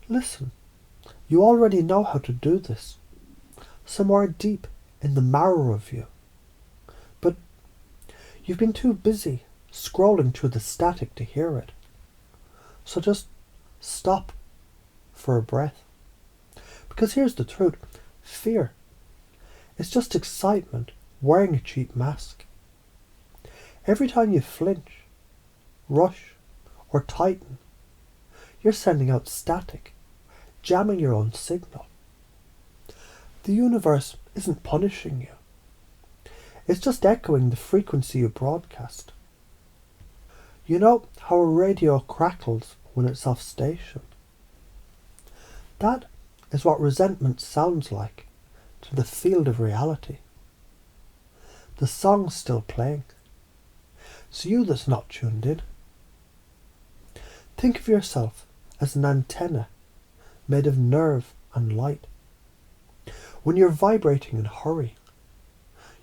Listen, you already know how to do this, somewhere deep in the marrow of you. But you've been too busy scrolling through the static to hear it. So just stop for a breath. Because here's the truth. Fear is just excitement wearing a cheap mask. Every time you flinch, rush, or tighten, you're sending out static, jamming your own signal. The universe isn't punishing you. It's just echoing the frequency you broadcast. You know how a radio crackles when it's off station? That is what resentment sounds like to the field of reality. The song's still playing. It's you that's not tuned in. Think of yourself as an antenna made of nerve and light. When you're vibrating in a hurry,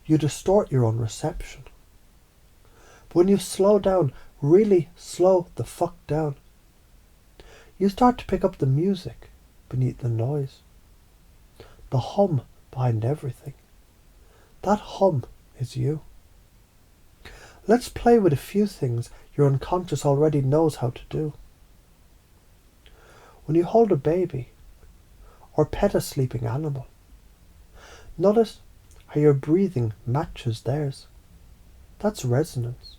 you distort your own reception. But when you slow down, really slow the fuck down, you start to pick up the music beneath the noise. The hum behind everything. That hum is you. Let's play with a few things your unconscious already knows how to do. When you hold a baby or pet a sleeping animal, notice how your breathing matches theirs. That's resonance.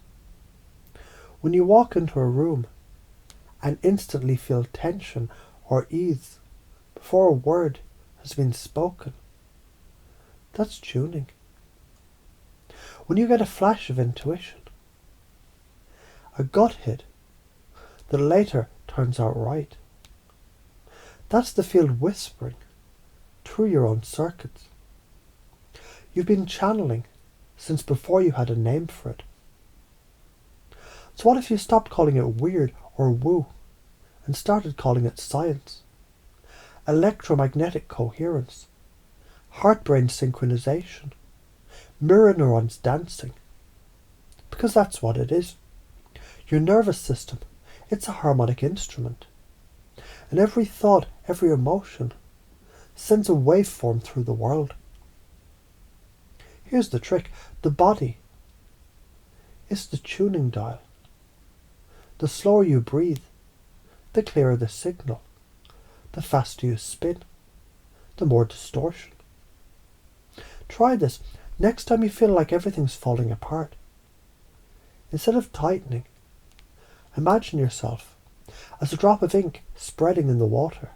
When you walk into a room and instantly feel tension or ease before a word has been spoken, that's tuning. When you get a flash of intuition, a gut hit that later turns out right, that's the field whispering through your own circuits. You've been channeling since before you had a name for it. So what if you stopped calling it weird or woo and started calling it science? Electromagnetic coherence, heart-brain synchronization, mirror neurons dancing. Because that's what it is. Your nervous system, it's a harmonic instrument. And every thought, every emotion sends a waveform through the world. Here's the trick. The body is the tuning dial. The slower you breathe, the clearer the signal. The faster you spin, the more distortion. Try this. Next time you feel like everything's falling apart, instead of tightening, imagine yourself as a drop of ink spreading in the water.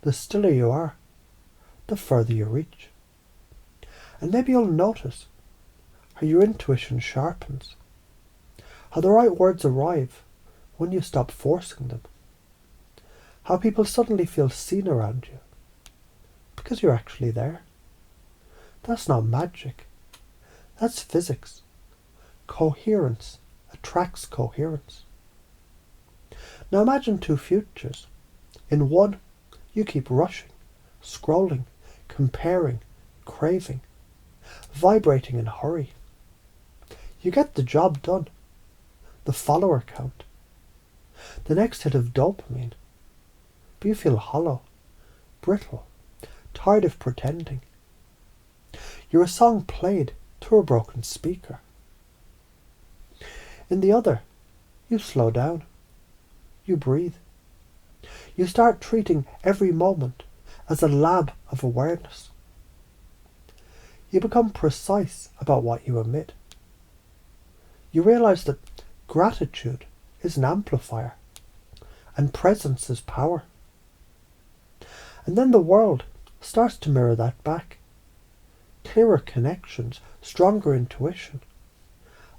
The stiller you are, the further you reach. And maybe you'll notice how your intuition sharpens, how the right words arrive when you stop forcing them, how people suddenly feel seen around you because you're actually there. That's not magic. That's physics. Coherence attracts coherence. Now imagine two futures. In one, you keep rushing, scrolling, comparing, craving, vibrating in a hurry. You get the job done. The follower count. The next hit of dopamine. But you feel hollow, brittle, tired of pretending. You're a song played through a broken speaker. In the other, you slow down. You breathe. You start treating every moment as a lab of awareness. You become precise about what you emit. You realize that gratitude is an amplifier and presence is power. And then the world starts to mirror that back. Clearer connections, stronger intuition,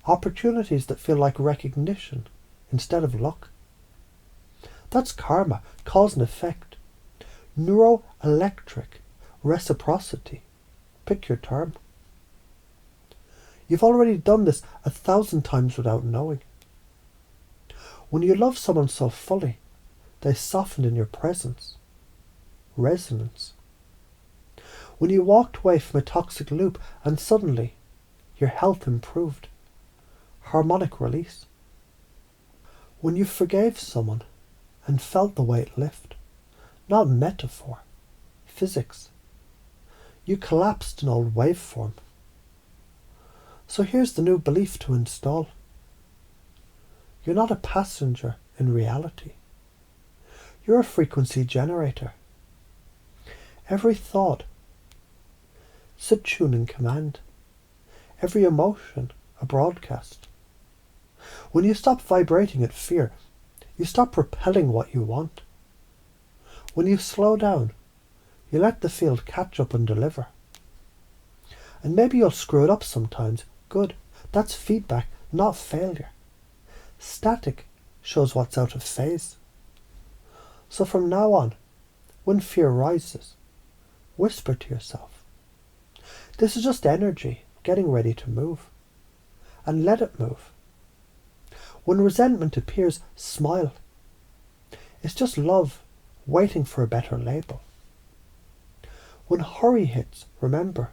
opportunities that feel like recognition instead of luck. That's karma, cause and effect. Neuroelectric reciprocity. Pick your term. You've already done this 1,000 times without knowing. When you love someone so fully, they soften in your presence. Resonance. When you walked away from a toxic loop and suddenly your health improved. Harmonic release. When you forgave someone and felt the weight lift, not metaphor, physics. You collapsed an old waveform. So here's the new belief to install. You're not a passenger in reality. You're a frequency generator. Every thought is a tuning command. Every emotion a broadcast. When you stop vibrating at fear, you stop propelling what you want. When you slow down, you let the field catch up and deliver. And maybe you'll screw it up sometimes. Good. That's feedback, not failure. Static shows what's out of phase. So from now on, when fear rises, whisper to yourself, this is just energy getting ready to move. And let it move. When resentment appears, smile. It's just love waiting for a better label. When hurry hits, remember,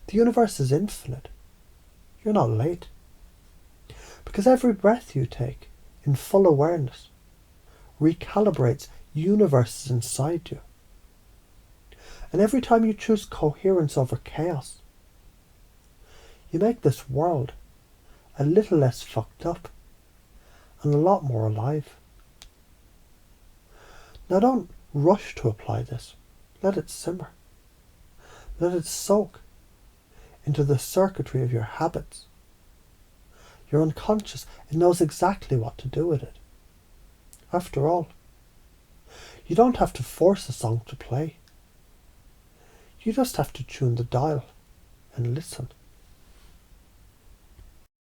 the universe is infinite. You're not late. Because every breath you take in full awareness recalibrates universes inside you. And every time you choose coherence over chaos, you make this world a little less fucked up and a lot more alive. Now don't rush to apply this. Let it simmer. Let it soak into the circuitry of your habits. Your unconscious, it knows exactly what to do with it. After all, you don't have to force a song to play. You just have to tune the dial and listen.